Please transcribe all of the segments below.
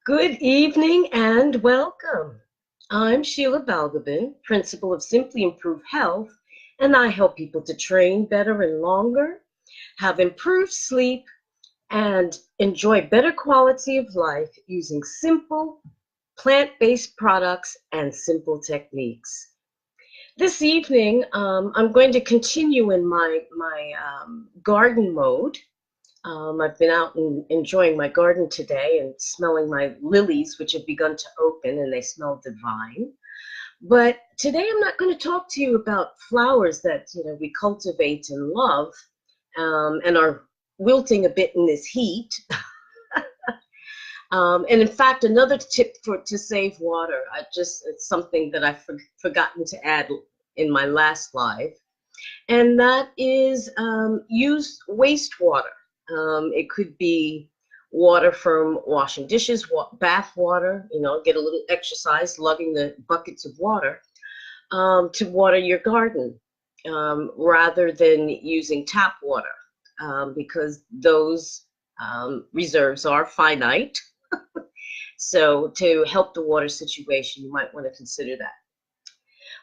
Good evening and welcome. I'm Sheila Balgobin, principal of Simply Improve Health, and I help people to train better and longer, have improved sleep, and enjoy better quality of life using simple plant-based products and simple techniques. This evening, I'm going to continue in my garden mode. I've been out and enjoying my garden today and smelling my lilies, which have begun to open and they smell divine. But today I'm not going to talk to you about flowers that we cultivate and love and are wilting a bit in this heat. And in fact, another tip to save water, it's something that I've forgotten to add in my last live, and that is use wastewater. It could be water from washing dishes, bath water, get a little exercise, lugging the buckets of water to water your garden rather than using tap water because those reserves are finite. So to help the water situation, you might want to consider that.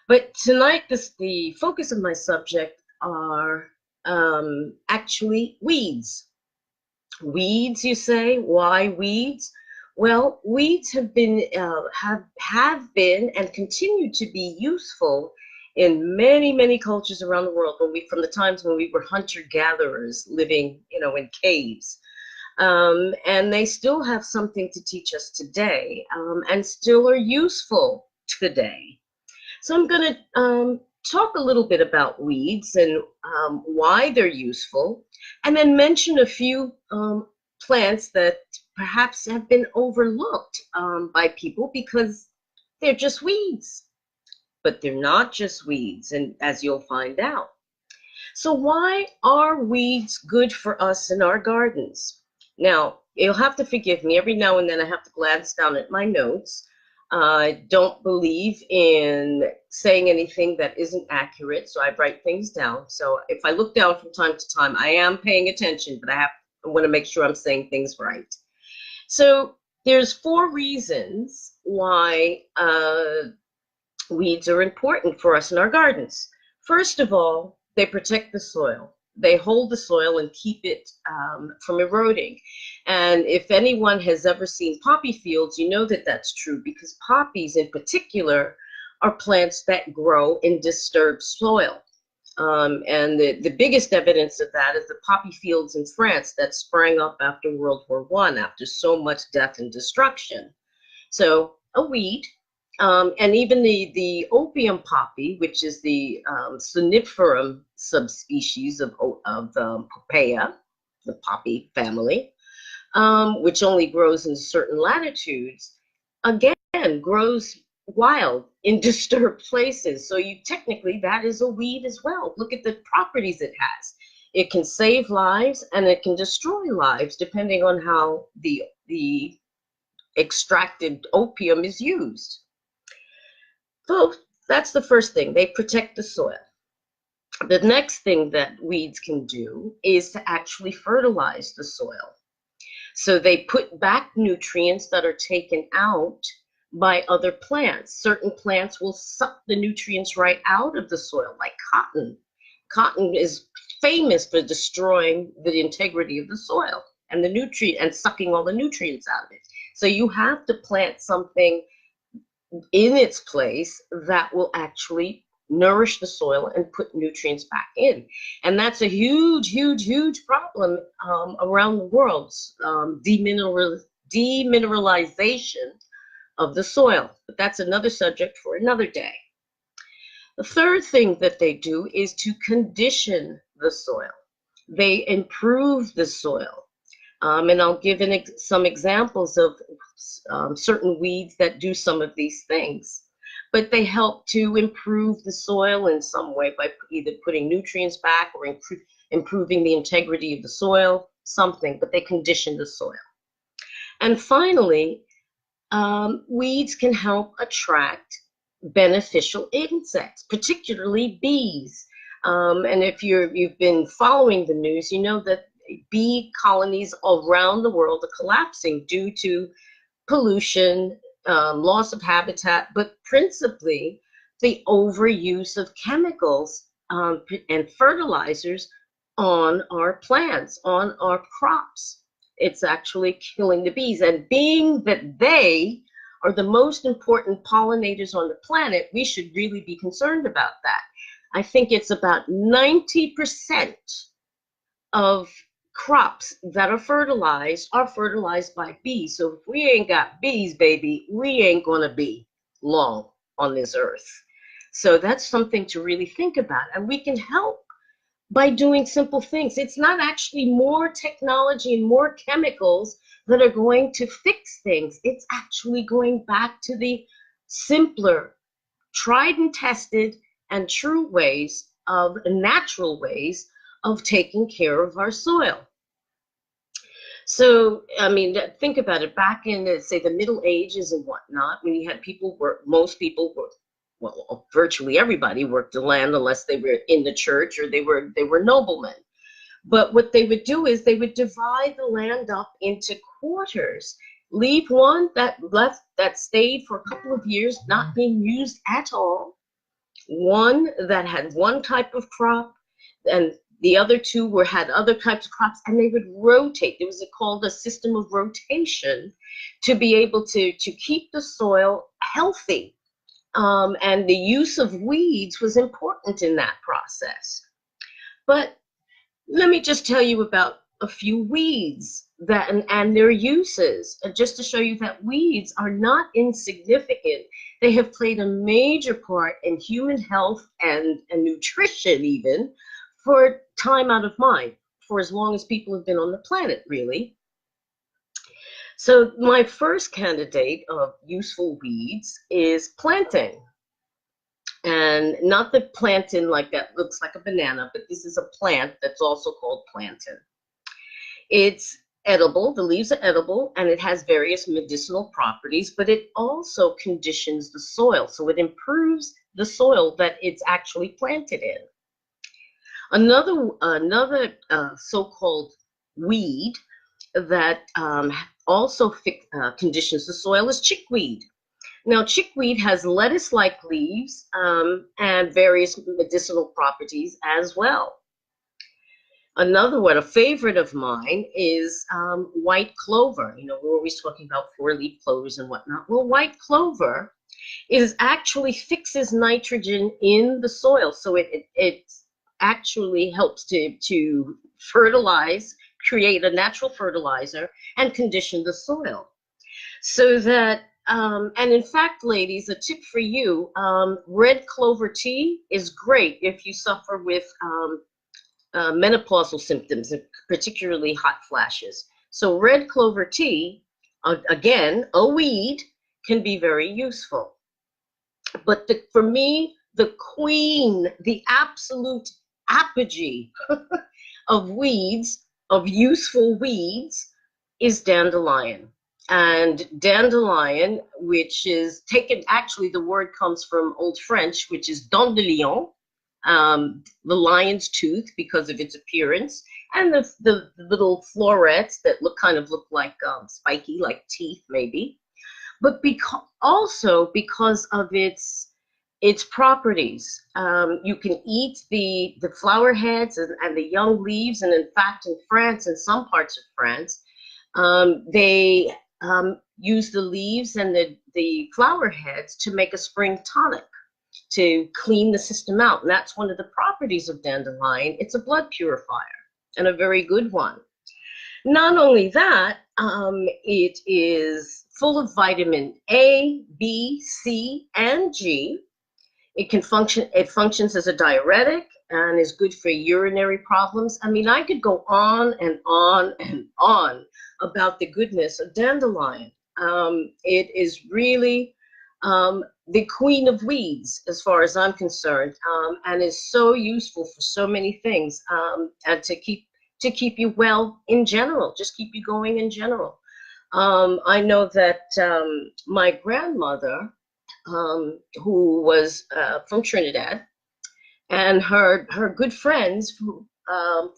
But tonight, the focus of my subject are actually weeds. Weeds, you say? Why weeds? Well, weeds have been and continue to be useful in many cultures around the world. From the times when we were hunter-gatherers living, in caves, and they still have something to teach us today, and still are useful today. So I'm going to talk a little bit about weeds and why they're useful, and then mention a few plants that perhaps have been overlooked by people because they're just weeds. But they're not just weeds, and as you'll find out. So why are weeds good for us in our gardens? Now, you'll have to forgive me. Every now and then I have to glance down at my notes. I don't believe in saying anything that isn't accurate, so I write things down. So if I look down from time to time, I am paying attention, but I want to make sure I'm saying things right. So there's 4 reasons why weeds are important for us in our gardens. First of all, they protect the soil. They hold the soil and keep it from eroding. And if anyone has ever seen poppy fields, you know that that's true because poppies in particular are plants that grow in disturbed soil. And the biggest evidence of that is the poppy fields in France that sprang up after World War I, after so much death and destruction. So a weed, and even the opium poppy, which is the soniferum subspecies of Popea, the poppy family, which only grows in certain latitudes, again, grows wild in disturbed places. So technically, that is a weed as well. Look at the properties it has. It can save lives and it can destroy lives depending on how the extracted opium is used. So that's the first thing. They protect the soil. The next thing that weeds can do is to actually fertilize the soil. So they put back nutrients that are taken out by other plants. Certain plants will suck the nutrients right out of the soil, like cotton. Cotton is famous for destroying the integrity of the soil and the nutrient and sucking all the nutrients out of it. So you have to plant something in its place that will actually nourish the soil and put nutrients back in. And that's a huge problem around the world, demineralization of the soil. But that's another subject for another day. The third thing that they do is to condition the soil. They improve the soil. And I'll give some examples of certain weeds that do some of these things. But they help to improve the soil in some way by either putting nutrients back or improving the integrity of the soil, something, but they condition the soil. And finally, weeds can help attract beneficial insects, particularly bees. And if you've been following the news, you know that bee colonies around the world are collapsing due to pollution, loss of habitat, but principally the overuse of chemicals and fertilizers on our plants, on our crops. It's actually killing the bees. And being that they are the most important pollinators on the planet, we should really be concerned about that. I think it's about 90% of crops that are fertilized by bees. So if we ain't got bees, baby, we ain't gonna be long on this earth. So that's something to really think about. And we can help by doing simple things. It's not actually more technology and more chemicals that are going to fix things. It's actually going back to the simpler, tried and tested and true ways of natural ways of taking care of our soil. So, I mean, think about it. Back in, say, the Middle Ages and whatnot, when you had people work, most people work, well, virtually everybody worked the land unless they were in the church or they were noblemen. But what they would do is they would divide the land up into quarters, leave one that stayed for a couple of years not being used at all, one that had one type of crop, and the other two had other types of crops, and they would rotate. There was called a system of rotation to be able to keep the soil healthy. And the use of weeds was important in that process. But let me just tell you about a few weeds that and their uses, just to show you that weeds are not insignificant. They have played a major part in human health and nutrition even for time out of mind, for as long as people have been on the planet, really. So my first candidate of useful weeds is plantain. And not the plantain like that looks like a banana, but this is a plant that's also called plantain. It's edible, the leaves are edible, and it has various medicinal properties, but it also conditions the soil. So it improves the soil that it's actually planted in. Another so-called weed that also conditions the soil is chickweed. Now, chickweed has lettuce-like leaves and various medicinal properties as well. Another one, a favorite of mine, is white clover. You know, we're always talking about four-leaf clovers and whatnot. Well, white clover actually fixes nitrogen in the soil, so it actually helps to fertilize, create a natural fertilizer, and condition the soil. So that, and in fact, ladies, a tip for you, red clover tea is great if you suffer with menopausal symptoms, particularly hot flashes. So red clover tea, again, a weed, can be very useful. But for me, the queen, the absolute apogee of weeds, of useful weeds, is dandelion. And dandelion, which is taken, actually the word comes from Old French, which is dent de lion, the lion's tooth because of its appearance, and the little florets that kind of look like spiky, like teeth maybe. But also because of its properties. You can eat the flower heads and the young leaves, and in fact, in France, in some parts of France, they use the leaves and the flower heads to make a spring tonic to clean the system out. And that's one of the properties of dandelion. It's a blood purifier, and a very good one. Not only that, it is full of vitamin A, B, C, and G. It functions as a diuretic and is good for urinary problems. I mean, I could go on and on and on about the goodness of dandelion. It is really the queen of weeds, as far as I'm concerned, and is so useful for so many things, and to keep you well in general, just keep you going in general. I know that my grandmother, who was from Trinidad, and her good friends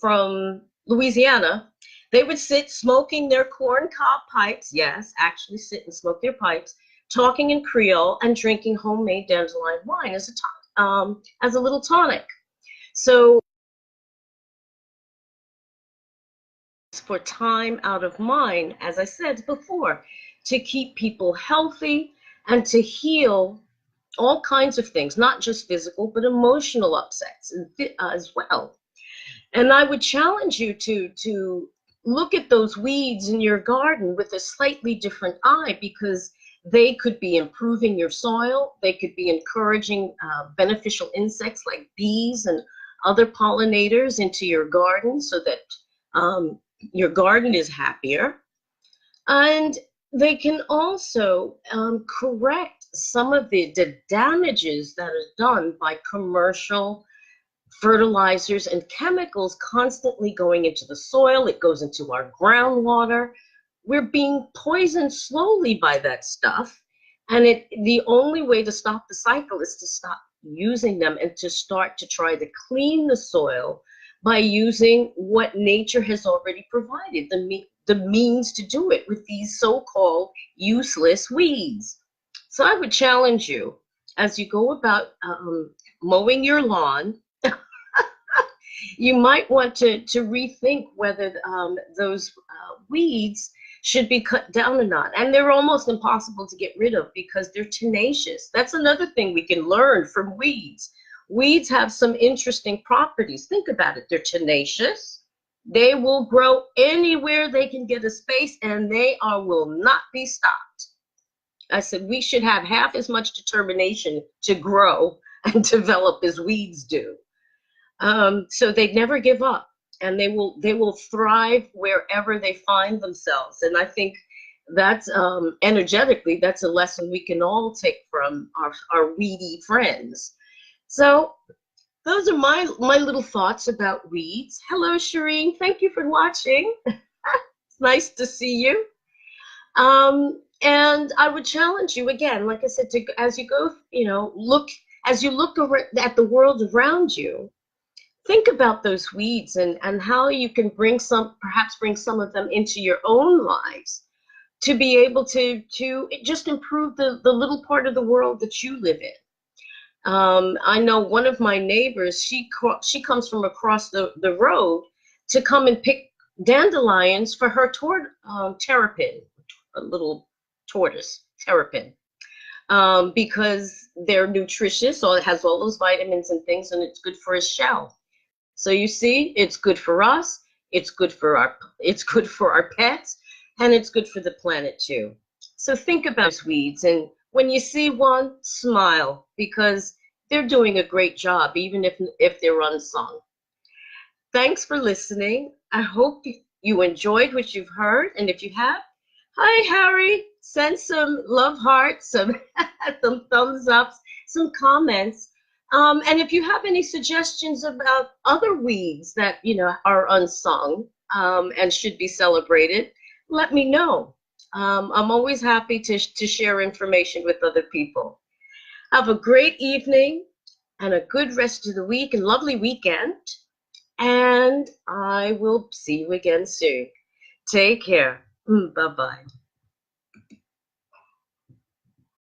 from Louisiana, They would sit smoking their corn cob pipes, yes, actually sit and smoke their pipes, talking in Creole and drinking homemade dandelion wine as a little tonic. So for time out of mind, as I said before, to keep people healthy and to heal all kinds of things, not just physical, but emotional upsets as well. And I would challenge you to look at those weeds in your garden with a slightly different eye, because they could be improving your soil. They could be encouraging beneficial insects like bees and other pollinators into your garden so that your garden is happier. And they can also correct some of the damages that are done by commercial fertilizers and chemicals constantly going into the soil. It goes into our groundwater. We're being poisoned slowly by that stuff. And the only way to stop the cycle is to stop using them and to start to try to clean the soil by using what nature has already provided, the means to do it with these so-called useless weeds. So I would challenge you, as you go about mowing your lawn, you might want to rethink whether those weeds should be cut down or not. And they're almost impossible to get rid of because they're tenacious. That's another thing we can learn from weeds. Weeds have some interesting properties. Think about it. They're tenacious. They will grow anywhere they can get a space, and they will not be stopped. I said we should have half as much determination to grow and develop as weeds do. So they never give up, and they will thrive wherever they find themselves. And I think that's energetically, that's a lesson we can all take from our weedy friends. So those are my little thoughts about weeds. Hello, Shireen. Thank you for watching. It's nice to see you. And I would challenge you again, like I said, as you go, look at the world around you. Think about those weeds and how you can perhaps bring some of them into your own lives to be able to just improve the little part of the world that you live in. I know one of my neighbors, she comes from across the road to come and pick dandelions for her terrapin, a little tortoise, terrapin, because they're nutritious, so it has all those vitamins and things, and it's good for his shell. So you see, it's good for us, it's good for our pets, and it's good for the planet too. So think about those weeds, and when you see one, smile, because they're doing a great job, even if they're unsung. Thanks for listening. I hope you enjoyed what you've heard, and if you have, hi Harry, send some love hearts, some thumbs ups, some comments. And if you have any suggestions about other weeds that are unsung and should be celebrated, let me know. I'm always happy to share information with other people. Have a great evening and a good rest of the week and lovely weekend. And I will see you again soon. Take care. Bye-bye.